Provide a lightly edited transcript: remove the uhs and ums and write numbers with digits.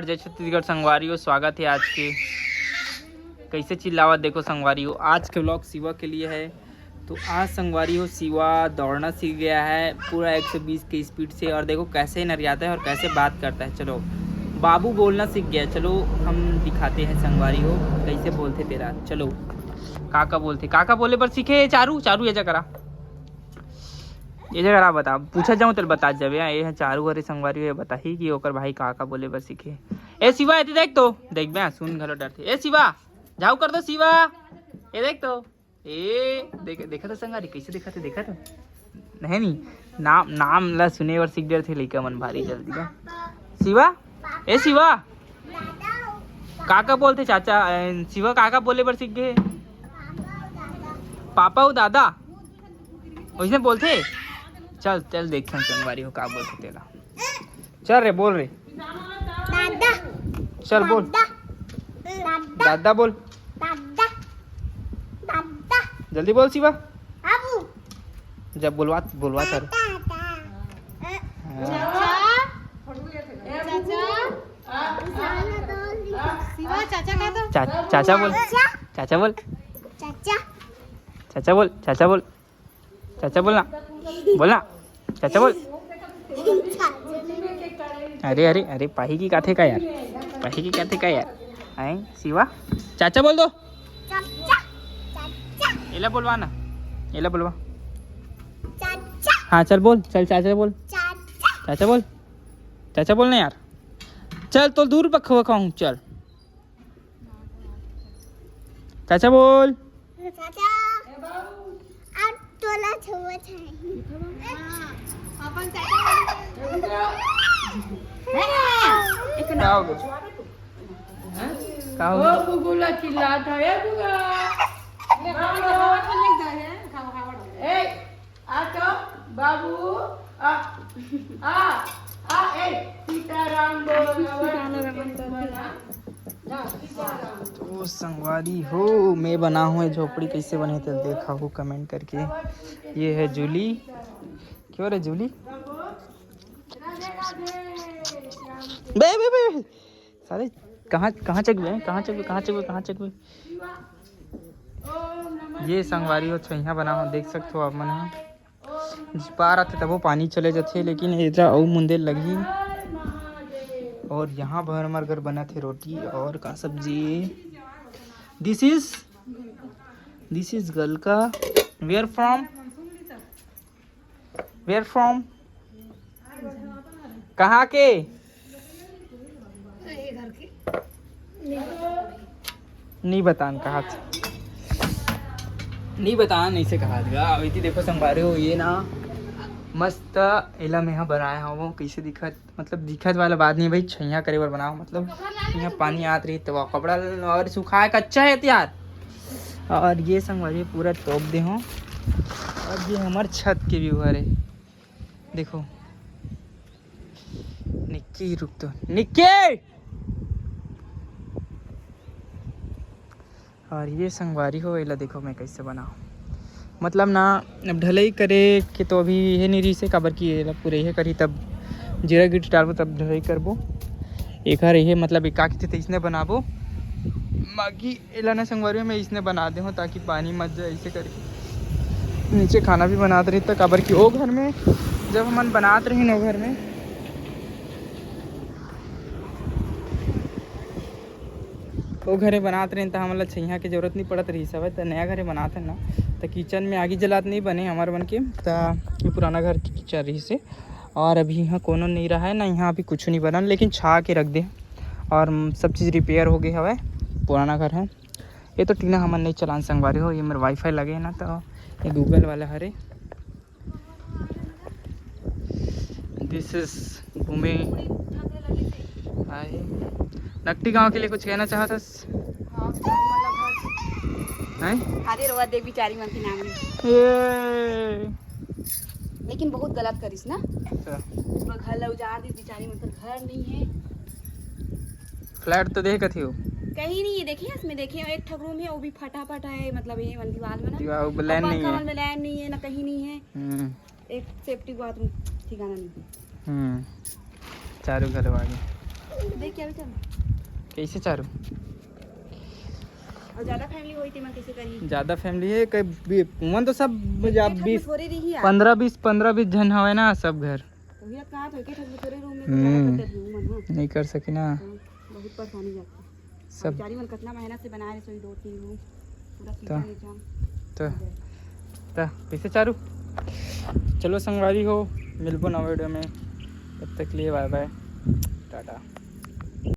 जय छत्तीसगढ़ संगवारियों, स्वागत है आज के। कैसे चिल्लावत देखो संगवारियों, आज के व्लॉग शिवा के लिए है। तो आज संगवारियों शिवा दौड़ना सीख गया है पूरा 120 की स्पीड से। और देखो कैसे नरियाता है और कैसे बात करता है। चलो बाबू बोलना सीख गया, चलो हम दिखाते हैं संगवारियों कैसे बोलते तेरा। चलो काका बोलते, काका बोले पर सीखे। चारू चारू ये जगह ये जगह बता, पूछा जाऊँ तो बता जब ये है चारू अरे संगवारी ये बता ही कि ओकर भाई काका बोले बस सीखे। ए शिवा ये देख तो देख बे सुन घलो डरते। ए शिवा जाओ कर दो शिवा, ये देख तो ए देखा तो संगवारी कैसे देखा तो नहीं नाम ला सुने और सीख डर थे लइका मन भारी जल्दी का। शिवा ए शिवा काका बोलते चाचा, शिवा काका बोले पर सीख गए। पापा हो दादा वैसे बोलते। चल चल देख संगवारी हो का बोलते तेरा। चल रे बोल रे दादा। चल बोल दादा बोल दादा दादा जल्दी बोल शिवा। बाबू जब बोलवा सर चाचा बोल चाचा बोल चाचा बोल चाचा बोल चाचा बोलना बोलना चाचा बोल। अरे अरे अरे पाही की काथे का यार, पाही की काथे का यार आए शिवा। चाचा बोल दो, एला बोलवाना, एला बोलवा। हाँ चल बोल, चल चाचा बोल, चाचा बोल, चाचा बोलना यार। चल तो दूर पखवा खाऊं, चल चाचा बोल। बाबू तो संगवारी हो मैं बना हूँ झोपड़ी कैसे बने तो देखा हो कमेंट करके। ये है जूली, क्यों रे जूली बे बे बे सारे कहाँ चकबे। ये संगवारी हो छैया बना हो देख सकते हो आप मन पा रहा थे तब वो पानी चले जाते लेकिन इधर और मुंदे लगी। और यहाँ भर मर घर बना थे रोटी और का सब्जी। दिस इज गलका। वेयर फ्रॉम कहाँ के नहीं बतान कहा नहीं बतान ऐसे कहा अभी देखो संभारे हो। ये ना मस्त एला में यहाँ बनाया हो कैसे दिखत, मतलब दिखत वाला बात नहीं भाई, छैया करे बर बनाओ। मतलब यहाँ पानी आत रही तो कपड़ा और सुखाए कच्चा है यार। और ये संगवारी पूरा टोप दे हो। और ये हमार छत के व्यू है देखो। निक्की रुक तो निक्की। और ये संगवारी हो एला देखो मैं कैसे बनाऊँ, मतलब ना अब ढलई करे के तो अभी ये नहीं रही से काबर की पूरे ये करी तब जीरा गिट्टी डालबो तब ढलई करबो। एक हर ये मतलब एक काकी थे इसने बनाबो मागी एला ना संगवारी में इसने बना दे हो ताकि पानी मत जाए। ऐसे करके नीचे खाना भी बनाते रही तो काबर की वो घर में जब हम बनाते रही ना घर में वो घरे बनाते रहे तो हमला छैया की जरूरत नहीं पड़त रही सब। तो नया घरे बनाते ना तो किचन में आगी जलात नहीं बने हमारे बन के। तो पुराना घर की किचन रही से और अभी यहाँ कोनो नहीं रहा है ना, यहाँ अभी कुछ नहीं बना लेकिन छा के रख दे और सब चीज़ रिपेयर हो गई हवा। पुराना घर है ये तो टीना हमन नहीं चलान संगवारी हो। ये मेरे वाईफाई लगे है ना तो ये गूगल वाला हरे। दिस इज घूमे नकटी गांव के लिए कुछ कहना चाहता अरे रोवा देवी चारी मन की नाम लेकिन बहुत गलत करिस ना। पूरा घर ला उजाड़ दी बेचारी, मतलब घर नहीं है। फ्लैट तो देख कथी हो कहीं नहीं है। देखिए इसमें देखिए एक ठक रूम है वो भी फटा है, मतलब ये दीवार में ना ब्लैंड नहीं है, ब्लैंड नहीं है ना कहीं नहीं है। एक सेफ्टी बाथरूम ठिकाना नहीं है। चारों घर आगे देख के अभी चल। कैसे चारू और ज्यादा फैमिली होई तेमा कैसे करी? ज़्यादा फैमिली है कई मन तो सब बीस थोड़ी रही है 15-20 जन हवे ना सब घर तो ये कहां तो के ठग थोड़े रूम में हम्म। तो ज्यादा मन हां नहीं कर सकी ना बहुत परेशानी जाती है सब बेचारी मन कितना मेहनत से बनाए रहे सोई 2-3 रूम पूरा तो- सीधा निजाम तो कैसे चारू चलो संगवारी हो मिलबो नवा वीडियो में तब तक लिए बाय बाय टाटा।